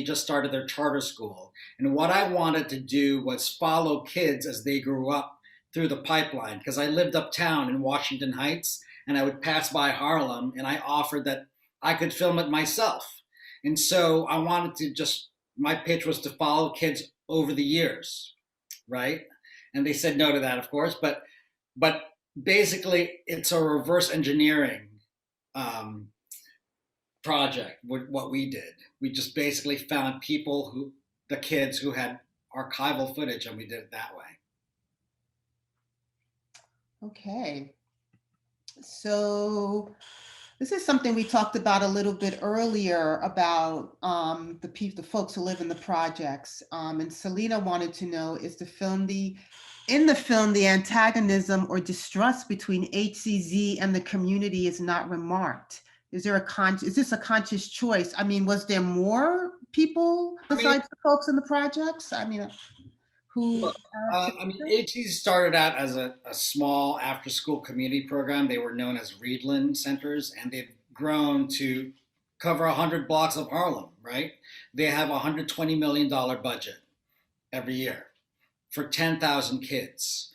S2: just started their charter school. And what I wanted to do was follow kids as they grew up through the pipeline, because I lived uptown in Washington Heights and I would pass by Harlem, and I offered that I could film it myself. And so I wanted to my pitch was to follow kids over the years, right? And they said no to that, of course, but basically it's a reverse engineering project. What we did, we just basically found the kids who had archival footage, and we did it that way.
S1: Okay, so this is something we talked about a little bit earlier about the folks who live in the projects. And Selena wanted to know, in the film, the antagonism or distrust between HCZ and the community is not remarked. Is this a conscious choice? I mean, was there more people besides the folks in the projects? I mean,
S2: HCZ started out as a small after-school community program. They were known as Reedland Centers, and they've grown to cover 100 blocks of Harlem, right? They have a $120 million budget every year for 10,000 kids.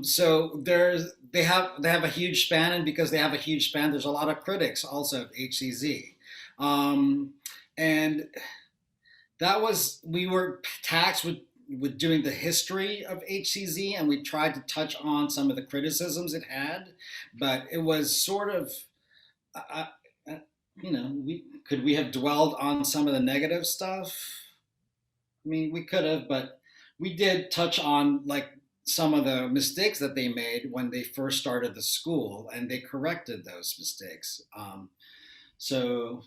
S2: So they have a huge span, and because they have a huge span, there's a lot of critics also of HCZ. And we were tasked with doing the history of HCZ, and we tried to touch on some of the criticisms it had, but it was sort of, could we have dwelled on some of the negative stuff? I mean, we could have, but we did touch on like some of the mistakes that they made when they first started the school, and they corrected those mistakes. So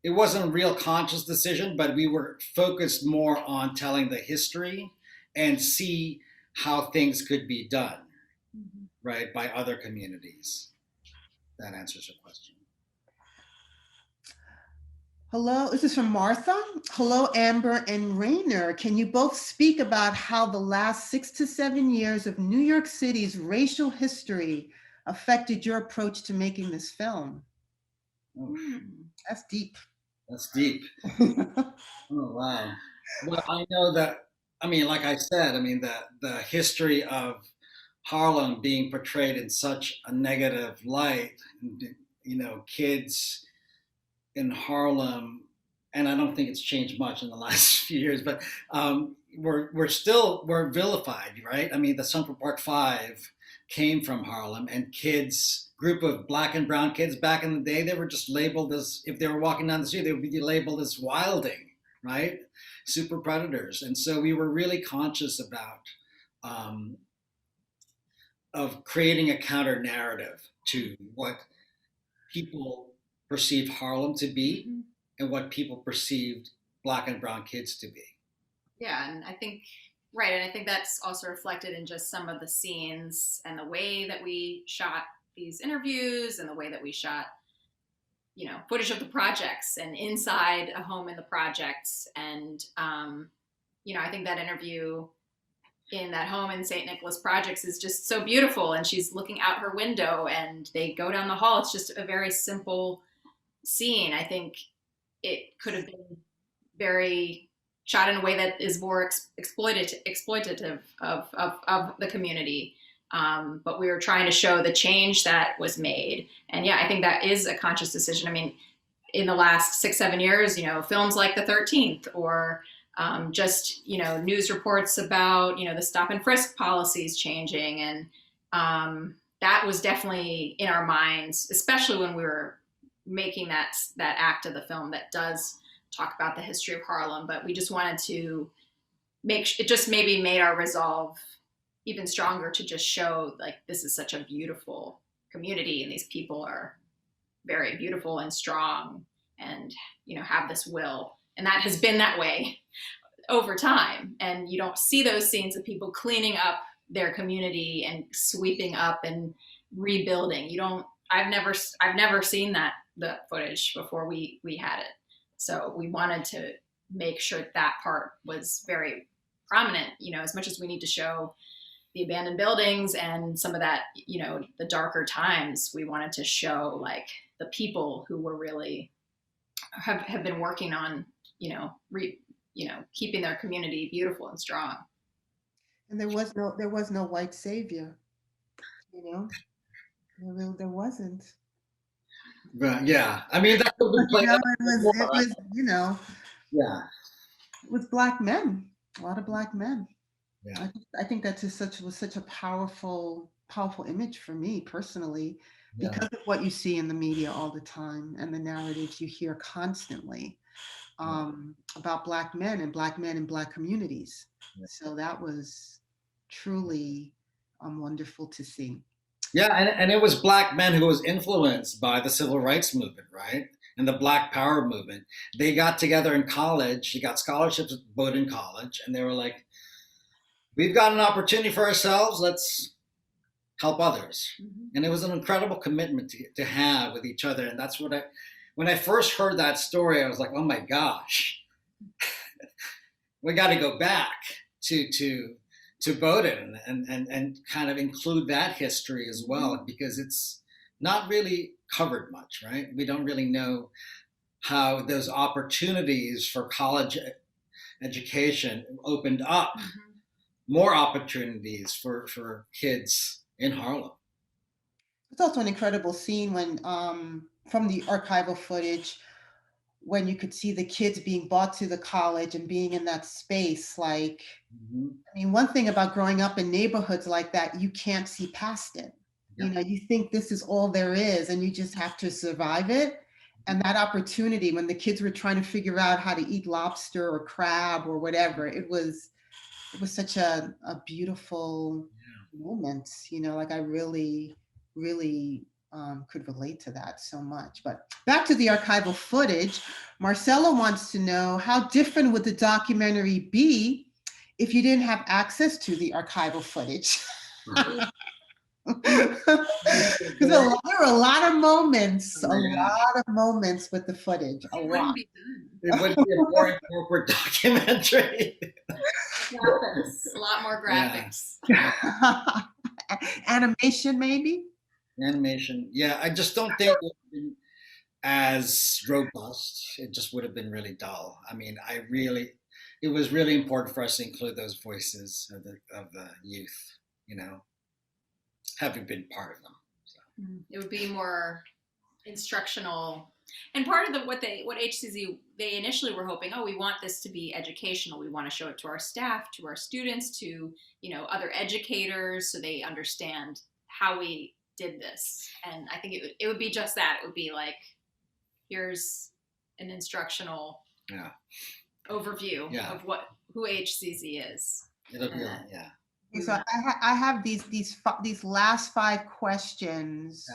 S2: it wasn't a real conscious decision, but we were focused more on telling the history and see how things could be done, right, by other communities. That answers your question.
S1: Hello, this is from Martha. Hello, Amber and Rayner. Can you both speak about how the last 6 to 7 years of New York City's racial history affected your approach to making this film?
S2: Oh,
S1: that's deep.
S2: That's deep. Oh, wow. Well, I know that, like I said, the history of Harlem being portrayed in such a negative light, kids in Harlem, and I don't think it's changed much in the last few years, but we're vilified, right? The Central Park Five came from Harlem, and group of black and brown kids back in the day, they were just labeled as, if they were walking down the street, they would be labeled as wilding, right? Super predators. And so we were really conscious about of creating a counter narrative to what people perceived Harlem to be and what people perceived black and brown kids to be.
S5: Yeah, and I think, right, and I think that's also reflected in just some of the scenes and the way that we shot these interviews and the way that we shot, footage of the projects and inside a home in the projects. And, I think that interview in that home in St. Nicholas Projects is just so beautiful. And she's looking out her window and they go down the hall. It's just a very simple scene. I think it could have been very shot in a way that is more exploitative of the community. But we were trying to show the change that was made. And yeah, I think that is a conscious decision. I mean, in the last 6-7 years, you know, films like The 13th or just, you know, news reports about, you know, the stop and frisk policies changing. And that was definitely in our minds, especially when we were making that act of the film that does talk about the history of Harlem. But we just wanted to it just maybe made our resolve even stronger to just show like this is such a beautiful community and these people are very beautiful and strong and, you know, have this will. And that has been that way over time. And you don't see those scenes of people cleaning up their community and sweeping up and rebuilding. I've never seen the footage before we had it. So we wanted to make sure that part was very prominent, you know, as much as we need to show the abandoned buildings and some of that, you know, the darker times, we wanted to show like the people who were really have been working on, you know, keeping their community beautiful and strong.
S1: And there was no white savior, you know, there wasn't.
S2: But yeah, I mean, that could be
S1: You know, it was, you know,
S2: yeah,
S1: it was Black men, a lot of Black men.
S2: yeah.
S1: I think that was such a powerful image for me personally,
S2: Yeah.
S1: because of what you see in the media all the time and the narratives you hear constantly about Black men and Black communities.
S2: Yeah.
S1: So that was truly wonderful to see.
S2: Yeah, and it was Black men who was influenced by the civil rights movement, right? And the Black Power movement. They got together in college, they got scholarships at Bowdoin College, and they were like, we've got an opportunity for ourselves, let's help others. Mm-hmm. And it was an incredible commitment to have with each other. And that's what when I first heard that story, I was like, oh my gosh, we got to go back to Bowdoin and kind of include that history as well, because it's not really covered much, right? We don't really know how those opportunities for college education opened up more opportunities for kids in Harlem.
S1: It's also an incredible scene when from the archival footage, when you could see the kids being brought to the college and being in that space. Like, I mean, one thing about growing up in neighborhoods like that, you can't see past it. Yeah. You know, you think this is all there is and you just have to survive it. And that opportunity when the kids were trying to figure out how to eat lobster or crab or whatever, it was such a beautiful moment, you know, like I really, really could relate to that so much. But back to the archival footage, Marcella wants to know, how different would the documentary be if you didn't have access to the archival footage? Because there were a lot of moments, with the footage, a lot.
S2: It would be a more awkward documentary.
S5: Graphics, a lot more graphics.
S1: Yeah. Animation, maybe?
S2: Animation, yeah. I just don't think it would have been as robust. It just would have been really dull. I mean, it was really important for us to include those voices of the youth, you know, having been part of them. So.
S5: It would be more instructional. And part of what HCZ, they initially were hoping, we want this to be educational. We want to show it to our staff, to our students, to, you know, other educators, so they understand how we did this. And I think it would be just that. It would be like, here's an instructional overview of who HCZ is.
S2: It'll be yeah.
S1: So I have these last 5 questions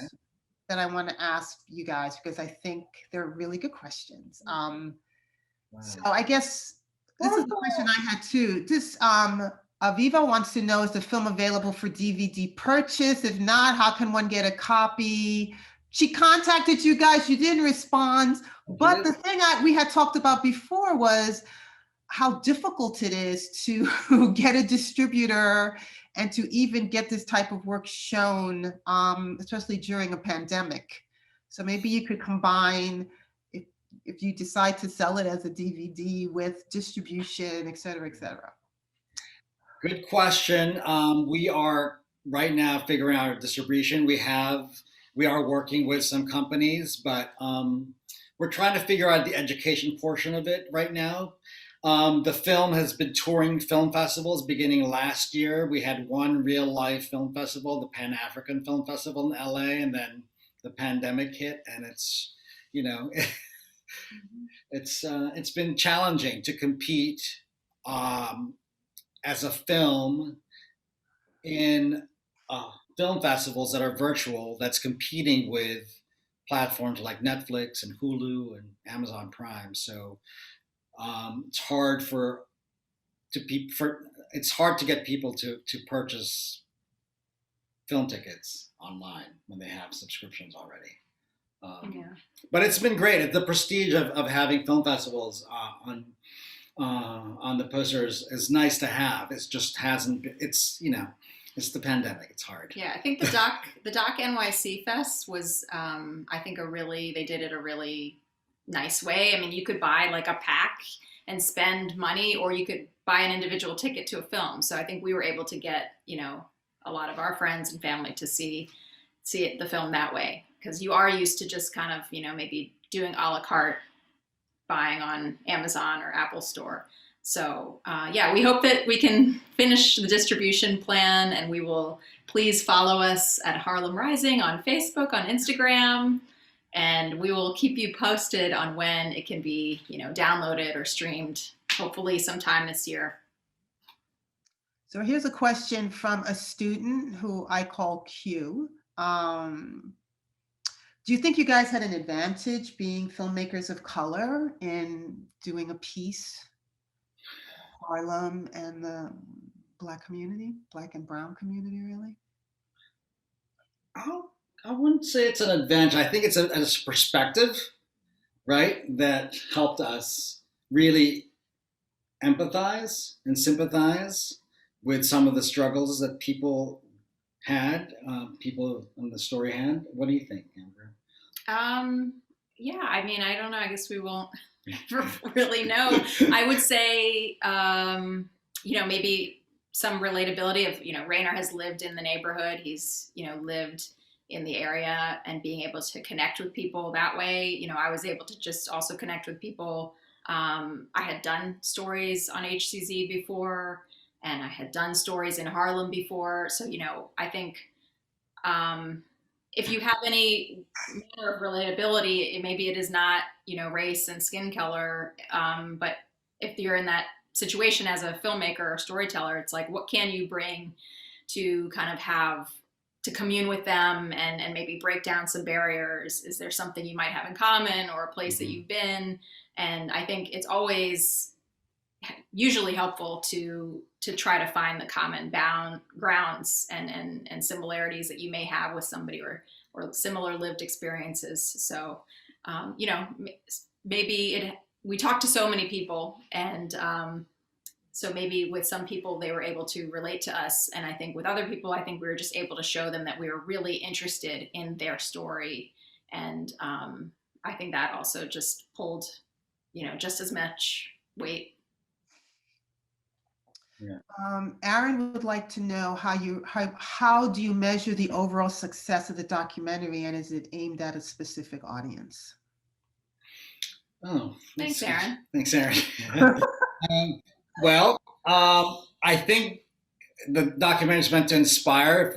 S1: that I want to ask you guys, because I think they're really good questions. Wow. So I guess this is the question I had too. This Aviva wants to know, is the film available for DVD purchase? If not, how can one get a copy? She contacted you guys, you didn't respond. But the thing we had talked about before was how difficult it is to get a distributor and to even get this type of work shown, especially during a pandemic. So maybe you could combine, if you decide to sell it as a DVD, with distribution, et cetera, et cetera.
S2: Good question. We are right now figuring out our distribution. We are working with some companies, but we're trying to figure out the education portion of it right now. The film has been touring film festivals beginning last year. We had one real life film festival, the Pan African Film Festival in LA, and then the pandemic hit, and it's, you know, it's been challenging to compete as a film in film festivals that are virtual, that's competing with platforms like Netflix and Hulu and Amazon Prime. So it's hard it's hard to get people to purchase film tickets online when they have subscriptions already. But it's been great. The prestige of having film festivals on the posters is nice to have. It just hasn't been, it's, you know, it's the pandemic. It's hard.
S5: Yeah, I think the Doc NYC Fest was, I think they did it a really nice way. I mean, you could buy like a pack and spend money, or you could buy an individual ticket to a film. So I think we were able to get, you know, a lot of our friends and family to see the film that way. Because you are used to just kind of, you know, maybe doing a la carte buying on Amazon or Apple Store. So yeah, we hope that we can finish the distribution plan, and we will please follow us at Harlem Rising on Facebook, on Instagram, and we will keep you posted on when it can be, you know, downloaded or streamed, hopefully sometime this year.
S1: So here's a question from a student who I call Q. Do you think you guys had an advantage being filmmakers of color in doing a piece, Harlem and the Black community, Black and Brown community, really?
S2: I wouldn't say it's an advantage. I think it's a perspective, right, that helped us really empathize and sympathize with some of the struggles that people in the story had. What do you think, Amber?
S5: Yeah, I mean, I don't know. I guess we won't really know. I would say, you know, maybe some relatability of, you know, Rainer has lived in the neighborhood. He's, you know, lived in the area, and being able to connect with people that way. You know, I was able to just also connect with people. I had done stories on HCZ before, and I had done stories in Harlem before. So, you know, I think if you have any manner of relatability, maybe it is not, you know, race and skin color, but if you're in that situation as a filmmaker or storyteller, it's like, what can you bring to kind of have to commune with them and maybe break down some barriers? Is there something you might have in common, or a place that you've been? And I think it's always usually helpful to try to find the common grounds and similarities that you may have with somebody, or similar lived experiences. So, you know, maybe we talk to so many people, and so maybe with some people they were able to relate to us, and I think with other people, I think we were just able to show them that we were really interested in their story, and I think that also just pulled, you know, just as much weight.
S2: Yeah.
S1: Aaron would like to know how do you measure the overall success of the documentary, and is it aimed at a specific audience?
S2: Oh,
S5: Thanks, Aaron.
S2: Thanks, Aaron. Well, I think the documentary is meant to inspire.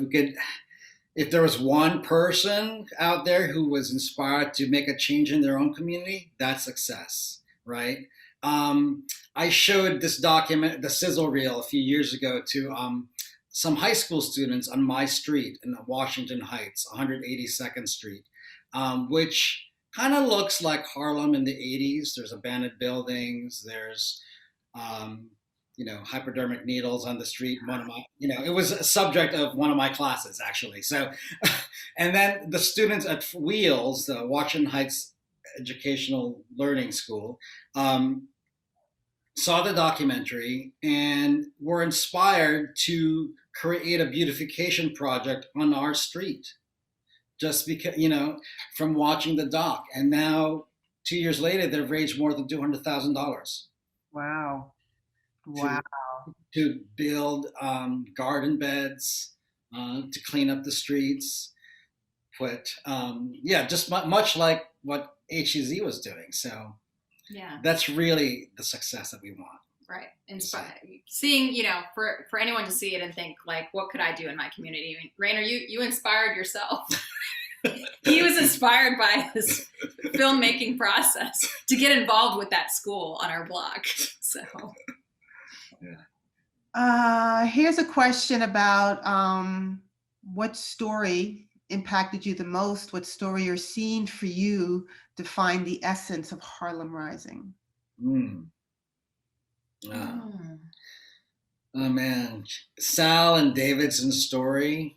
S2: If there was one person out there who was inspired to make a change in their own community, that's success, right? I showed this document, the sizzle reel, a few years ago to some high school students on my street in Washington Heights, 182nd Street, which kind of looks like Harlem in the 80s. There's abandoned buildings. There's, you know, hypodermic needles on the street. It was a subject of one of my classes, actually. So, and then the students at Wheels, the Washington Heights Educational Learning School, saw the documentary and were inspired to create a beautification project on our street just because, from watching the doc. And now 2 years later, they've raised more than $200,000
S1: Wow. Wow.
S2: to to build garden beds, to clean up the streets, just much like what HEZ was doing. So
S5: Yeah.
S2: that's really the success that we want.
S5: Right. Seeing, for anyone to see it and think like, what could I do in my community? I mean, Rainer, you inspired yourself. He was inspired by this filmmaking process to get involved with that school on our block. So,
S1: here's a question about what story impacted you the most? What story or scene for you defined the essence of Harlem Rising?
S2: Oh man, Sal and Davidson's story.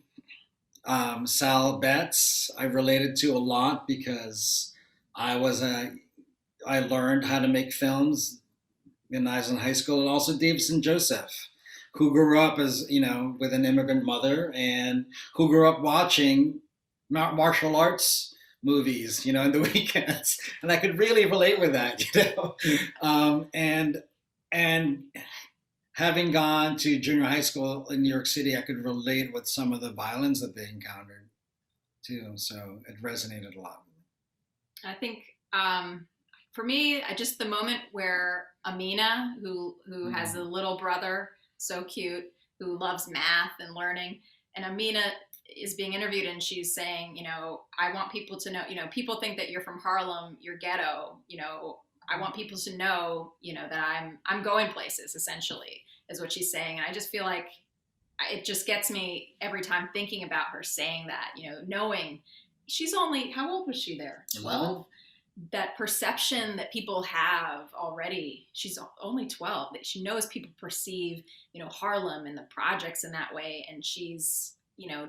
S2: Sal Betts, I related to a lot because I learned how to make films when I was in high school, and also Davidson Joseph, who grew up as with an immigrant mother and who grew up watching martial arts movies, in the weekends, and I could really relate with that, and having gone to junior high school in New York City, I could relate with some of the violence that they encountered too. So it resonated a lot.
S5: I think for me, just the moment where Amina, who has a little brother, so cute, who loves math and learning, and Amina is being interviewed and she's saying, I want people to know, people think that you're from Harlem, you're ghetto, I want people to know, that I'm going places, essentially, is what she's saying. And I just feel like it just gets me every time thinking about her saying that, knowing she's only, how old was she there? 12? That perception that people have already, she's only 12, that she knows people perceive, Harlem and the projects in that way. And she's,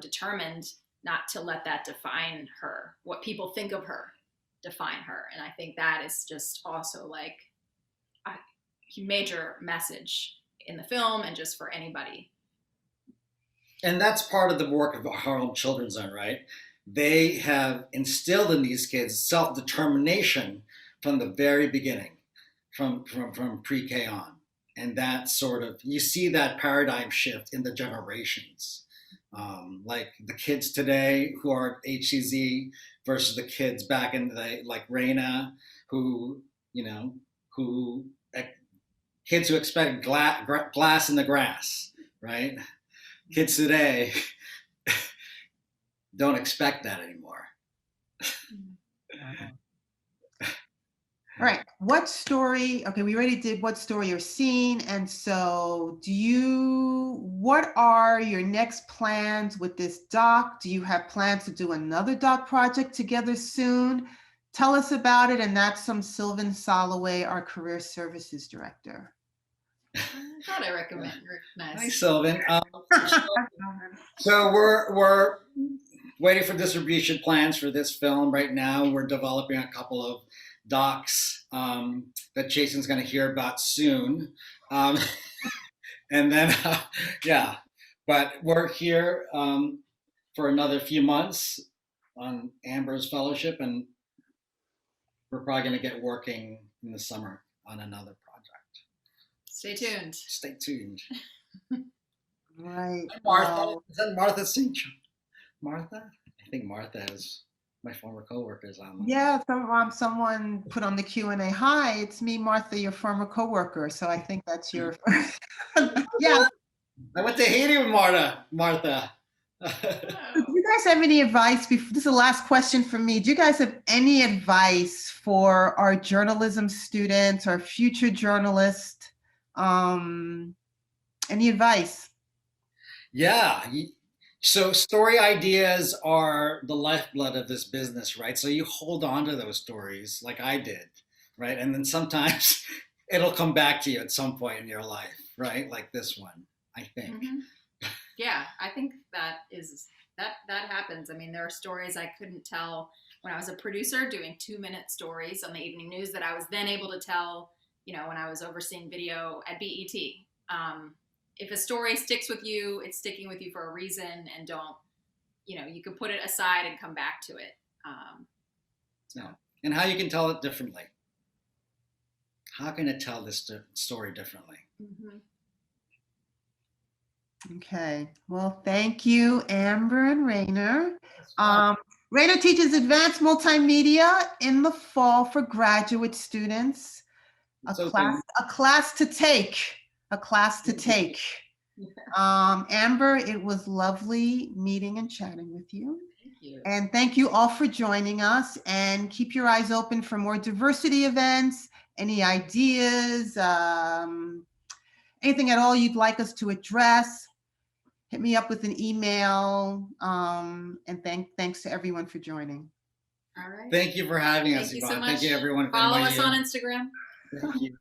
S5: determined not to let that define her, what people think of her define her. And I think that is just also like a major message in the film and just for anybody.
S2: And that's part of the work of the Harlem Children's Zone, right? They have instilled in these kids self-determination from the very beginning, from pre-K on. And that you see that paradigm shift in the generations. Like the kids today who are at HCZ versus the kids back in the day, like Raina, kids who expect glass in the grass, right? Kids today don't expect that anymore.
S1: All right. What story? Okay, we already did what story you're seeing. And so what are your next plans with this doc? Do you have plans to do another doc project together soon? Tell us about it. And that's from Sylvan Soloway, our career services director.
S5: I thought I recognize.
S2: Hi, Sylvan. So we're waiting for distribution plans for this film right now. We're developing a couple of docs that Jason's going to hear about soon. And then, but we're here for another few months on Amber's fellowship, and we're probably going to get working in the summer on another project.
S5: Stay tuned.
S2: Stay tuned.
S1: Right.
S2: Martha, is that Martha St. John? Martha? I think Martha is my former coworkers on.
S1: Yeah, someone put on the Q&A, hi, it's me, Martha, your former coworker. So I think that's your, yeah.
S2: I went to Haiti with Martha.
S1: Do you guys have any advice? This is the last question for me. Do you guys have any advice for our journalism students or future journalists? Any advice?
S2: Yeah. So story ideas are the lifeblood of this business, right? So you hold on to those stories like I did, right? And then sometimes it'll come back to you at some point in your life, right? Like this one, I think.
S5: Mm-hmm. Yeah, I think that happens. I mean, there are stories I couldn't tell when I was a producer doing 2-minute stories on the evening news that I was then able to tell when I was overseeing video at BET. If a story sticks with you, it's sticking with you for a reason, and don't, you can put it aside and come back to it.
S2: And how you can tell it differently. How can it tell this story differently?
S5: Mm-hmm.
S1: Okay, well, thank you, Amber and Rainer. Rainer teaches advanced multimedia in the fall for graduate students. A class to take. Amber, it was lovely meeting and chatting with you.
S5: Thank you.
S1: And thank you all for joining us, and keep your eyes open for more diversity events, any ideas, anything at all you'd like us to address. Hit me up with an email, and thanks to everyone for joining.
S5: All right.
S2: Thank you for having us,
S5: Thank you
S2: Yvonne.
S5: so much.
S2: Thank you, everyone.
S5: Follow us on Instagram.
S2: Thank you.